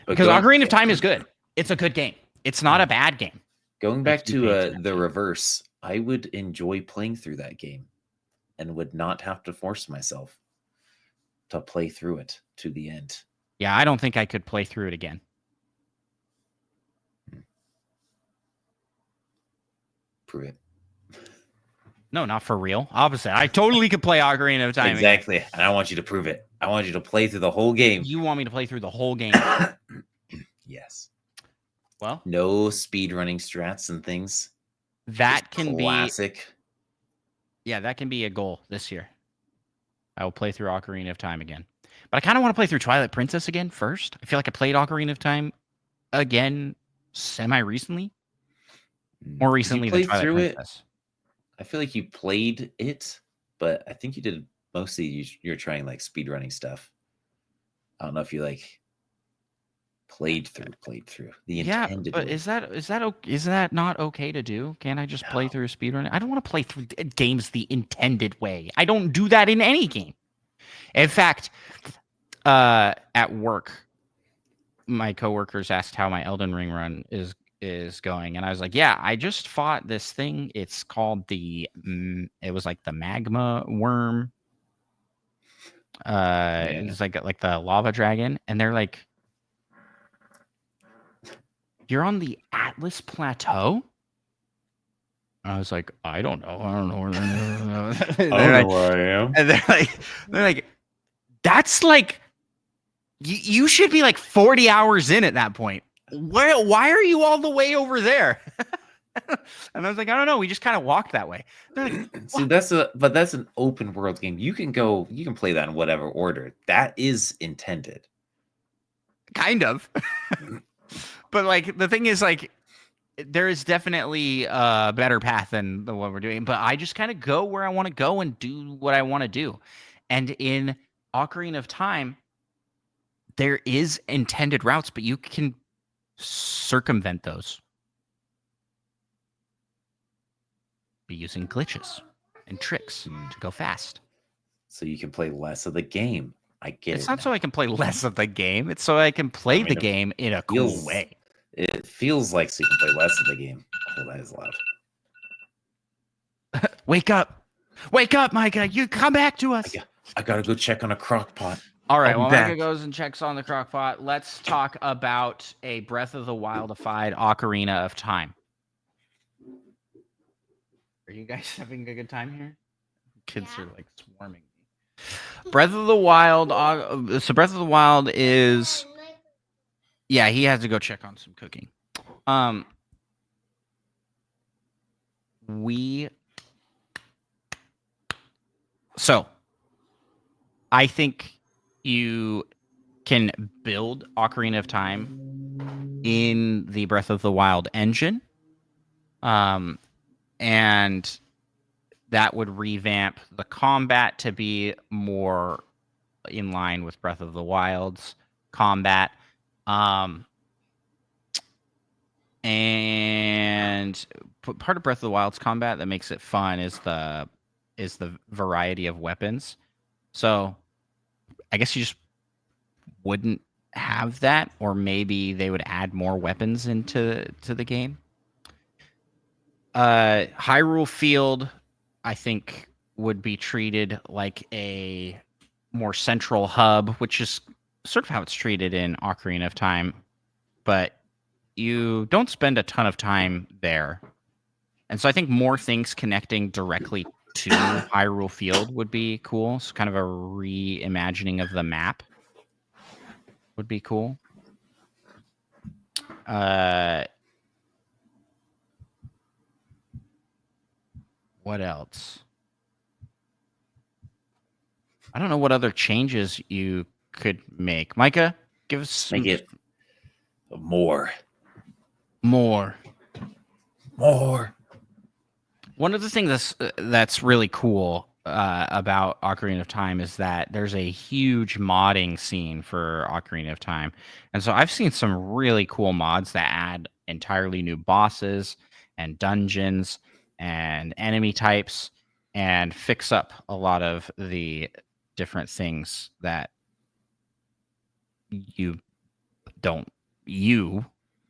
Because Ocarina of Time is good. It's a good game. It's not a bad game. Going back to the reverse, I would enjoy playing through that game and would not have to force myself to play through it to the end. Yeah, I don't think I could play through it again. Prove it. No, not for real. Opposite. I totally could play Ocarina of Time. Exactly. And I want you to prove it. I want you to play through the whole game. You want me to play through the whole game? Yes. Well, no speed running strats and things. That can be classic. Yeah, that can be a goal this year. I will play through Ocarina of Time again. But I kind of want to play through Twilight Princess again first. I feel like I played Ocarina of Time again semi-recently. More recently than Twilight Princess. I feel like you played it, but I think you did mostly you're trying like speedrunning stuff. I don't know if you like played through the intended but way. is that not okay to do? Can't I just play through a speedrun? I don't want to play through games the intended way. I don't do that in any game. In fact, at work, my coworkers asked how my Elden Ring run is going, and I was like, "Yeah, I just fought this thing. It's called it was like the magma worm. It's like the lava dragon." And they're like, "You're on the Atlas Plateau?" I was like, "I don't know. I don't know where where I am." And they're like, "That's like, you should be like 40 hours in at that point. Why are you all the way over there?" And I was like, "I don't know. We just kind of walked that way." They're like, see, that's an open world game. You can play that in whatever order. That is intended. Kind of. But like the thing is, like, there is definitely a better path than the one we're doing. But I just kind of go where I want to go and do what I want to do. And in Ocarina of Time, there is intended routes, but you can circumvent those. Be using glitches and tricks to go fast. So you can play less of the game. I get it. It's not so I can play less of the game. It's so I can play the game in a cool way. It feels like so you can play less of the game. Oh, that is loud. Wake up, Micah! You come back to us. I gotta go check on a crock pot. All right, well, Micah goes and checks on the crock pot. Let's talk about a Breath of the Wildified Ocarina of Time. Are you guys having a good time here? Kids are like swarming me. Breath of the Wild. So Breath of the Wild is. Yeah, he has to go check on some cooking. So I think you can build Ocarina of Time in the Breath of the Wild engine. And that would revamp the combat to be more in line with Breath of the Wild's combat. And part of Breath of the Wild's combat that makes it fun is the variety of weapons. So I guess you just wouldn't have that, or maybe they would add more weapons into the game. Hyrule Field, I think, would be treated like a more central hub, which is sort of how it's treated in Ocarina of Time, but you don't spend a ton of time there. And so I think more things connecting directly to Hyrule Field would be cool. So kind of a reimagining of the map would be cool. What else? I don't know what other changes you could make. Micah, give us some... Make it more. More. One of the things that's really cool about Ocarina of Time is that there's a huge modding scene for Ocarina of Time. And so I've seen some really cool mods that add entirely new bosses and dungeons and enemy types and fix up a lot of the different things that you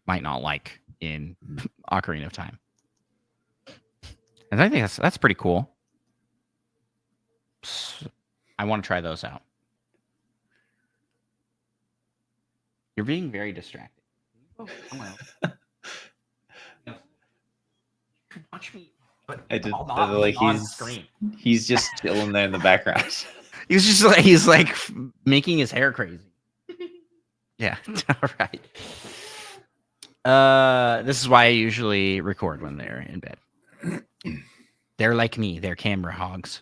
might not like in Ocarina of Time. And I think that's pretty cool. So I want to try those out. You're being very distracted. Oh, watch me. But I did not like on screen. He's just chilling there in the background. He's like making his hair crazy. Yeah. All right. This is why I usually record when they're in bed. They're like me. They're camera hogs.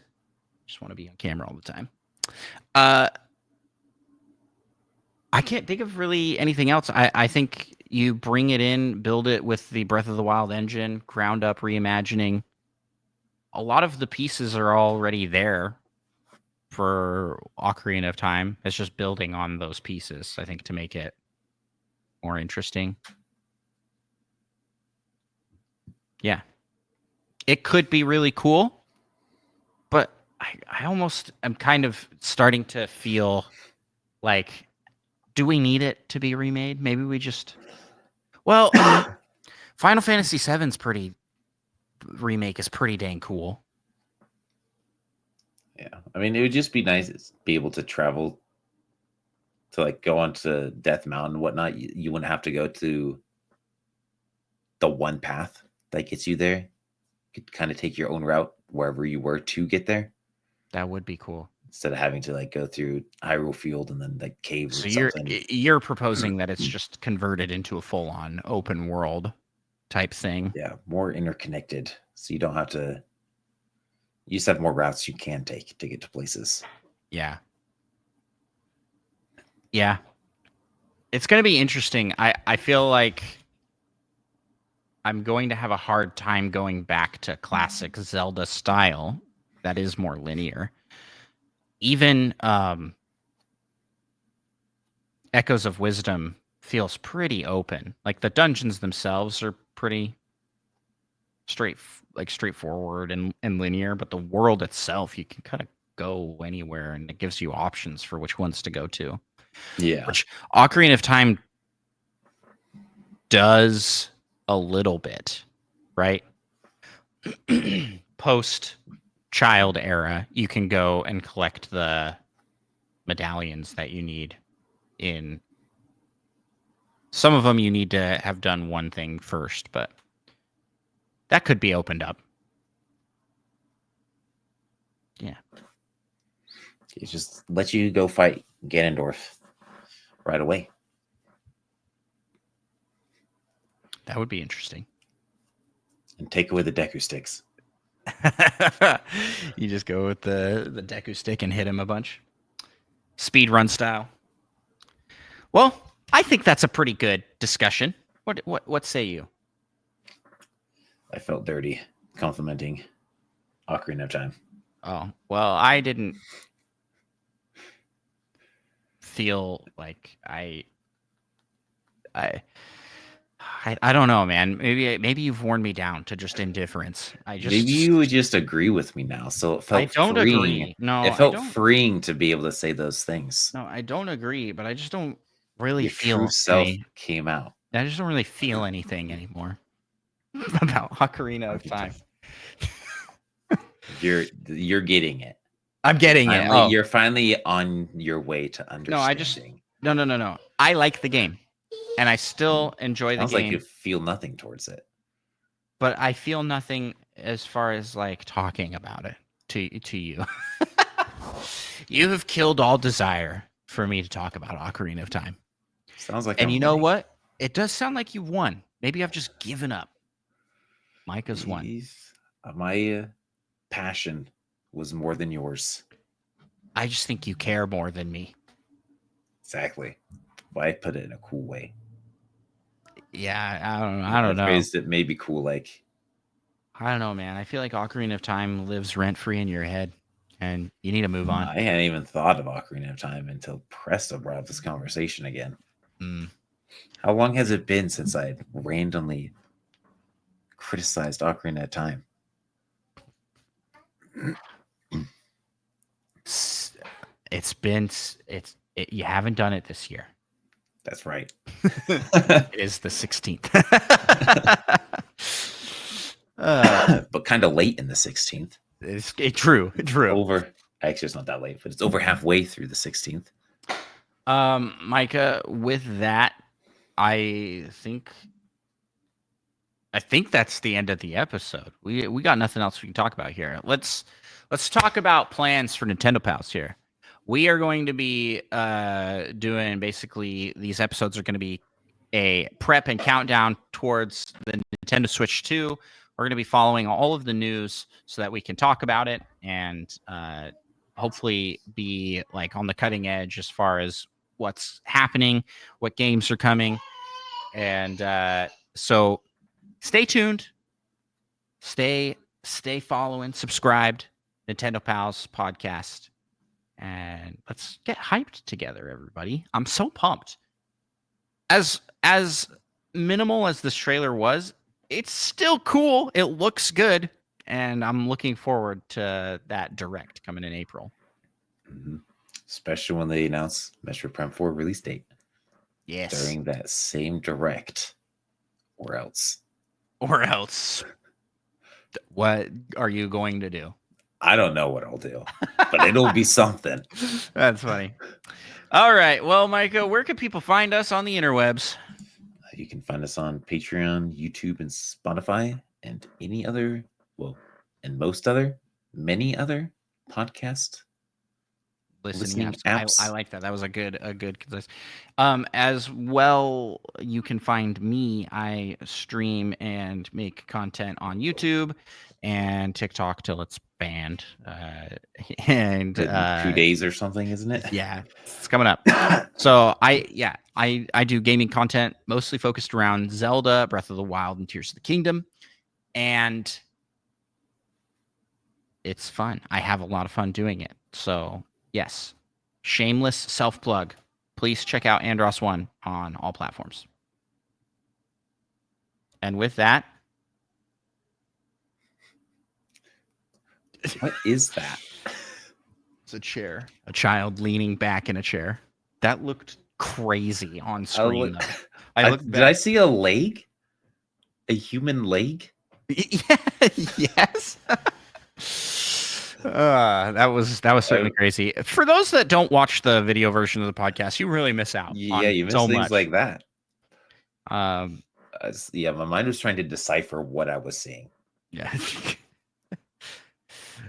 Just want to be on camera all the time. I can't think of really anything else. I think you bring it in, build it with the Breath of the Wild engine, ground up reimagining. A lot of the pieces are already there for Ocarina of Time. It's just building on those pieces, I think, to make it more interesting. Yeah. It could be really cool, but I almost am kind of starting to feel like, do we need it to be remade? Maybe we just... Well, Final Fantasy VII's remake is pretty dang cool. Yeah. I mean, it would just be nice to be able to travel to, like, go onto Death Mountain and whatnot. You wouldn't have to go to the one path that gets you there. You could kind of take your own route wherever you were to get there. That would be cool. Instead of having to, like, go through Hyrule Field and then, like, caves so or something. You're proposing that it's just converted into a full-on open world type thing. Yeah, more interconnected. So you don't have to... You just have more routes you can take to get to places. Yeah. Yeah. It's going to be interesting. I feel like I'm going to have a hard time going back to classic Zelda style. That is more linear. Even Echoes of Wisdom feels pretty open. Like the dungeons themselves are pretty straightforward and linear, but the world itself, you can kind of go anywhere and it gives you options for which ones to go to. Yeah. Which Ocarina of Time does a little bit, right? Post child era, you can go and collect the medallions that you need. In some of them, you need to have done one thing first, but that could be opened up. Yeah. It just let you go fight Ganondorf right away. That would be interesting. And take away the Deku sticks. You just go with the Deku stick and hit him a bunch. Speed run style. Well, I think that's a pretty good discussion. What say you? I felt dirty complimenting Ocarina of Time. Oh, well, I didn't feel like I don't know, man. Maybe you've worn me down to just indifference. Maybe you would just agree with me now. So it felt I don't freeing. agree. No, it felt I don't. freeing to be able to say those things. No, I don't agree, but I just don't really Your feel true self came out. I just don't really feel anything anymore about Ocarina of Time. You're getting it. I'm getting it. Oh. You're finally on your way to understanding. No. I like the game, and I still enjoy the Sounds game. like you feel nothing towards it. But I feel nothing as far as like talking about it to you. You have killed all desire for me to talk about Ocarina of Time. Sounds like. And you know what? It does sound like you've won. Maybe I've just given up. Micah's won. My passion was more than yours. I just think you care more than me. Exactly. But I put it in a cool way. Yeah, I don't know. Phrased it maybe cool, like. I don't know, man. I feel like Ocarina of Time lives rent free in your head, and you need to move on. I hadn't even thought of Ocarina of Time until Presto brought up this conversation again. How long has it been since I randomly criticized Ocarina of Time? You haven't done it this year. That's right. It is the 16th. But kind of late in the 16th. It's true. Actually, it's not that late, but it's over halfway through the 16th. Micah, with that, I think that's the end of the episode. We got nothing else we can talk about here. Let's talk about plans for Nintendo Pals here. We are going to be doing basically these episodes are going to be a prep and countdown towards the Nintendo Switch 2. We're going to be following all of the news so that we can talk about it and hopefully be like on the cutting edge as far as what's happening, what games are coming. And so stay tuned, stay following, subscribed, Nintendo Pals podcast. And let's get hyped together, everybody. I'm so pumped. As minimal as this trailer was, it's still cool. It looks good. And I'm looking forward to that direct coming in April. Mm-hmm. Especially when they announce Metroid Prime 4 release date. Yes. During that same direct. Or else. What are you going to do? I don't know what I'll do, but it'll be something. That's funny. All right. Well, Micah, where can people find us on the interwebs? You can find us on Patreon, YouTube, and Spotify, and many other podcast listening apps. I like that. That was a good concise. As well, you can find me. I stream and make content on YouTube and TikTok till it's banned. And 2 days or something, isn't it? Yeah, it's coming up. So I do gaming content mostly focused around Zelda, Breath of the Wild, and Tears of the Kingdom, and it's fun. I have a lot of fun doing it. So yes, shameless self plug. Please check out Andros1 on all platforms. And with that, what is that? It's a chair. A child leaning back in a chair. That looked crazy on screen. Did I see a leg? A human leg? Yes. That was certainly crazy. For those that don't watch the video version of the podcast, you really miss out. Yeah, you miss so things much. like that. My mind was trying to decipher what I was seeing. Yeah.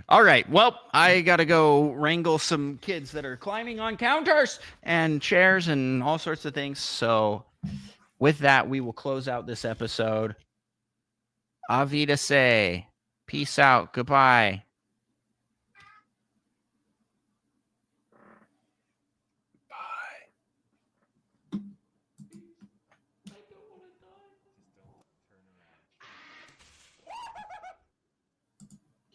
All right. Well, I got to go wrangle some kids that are climbing on counters and chairs and all sorts of things. So, with that, we will close out this episode. Avida say, peace out. Goodbye.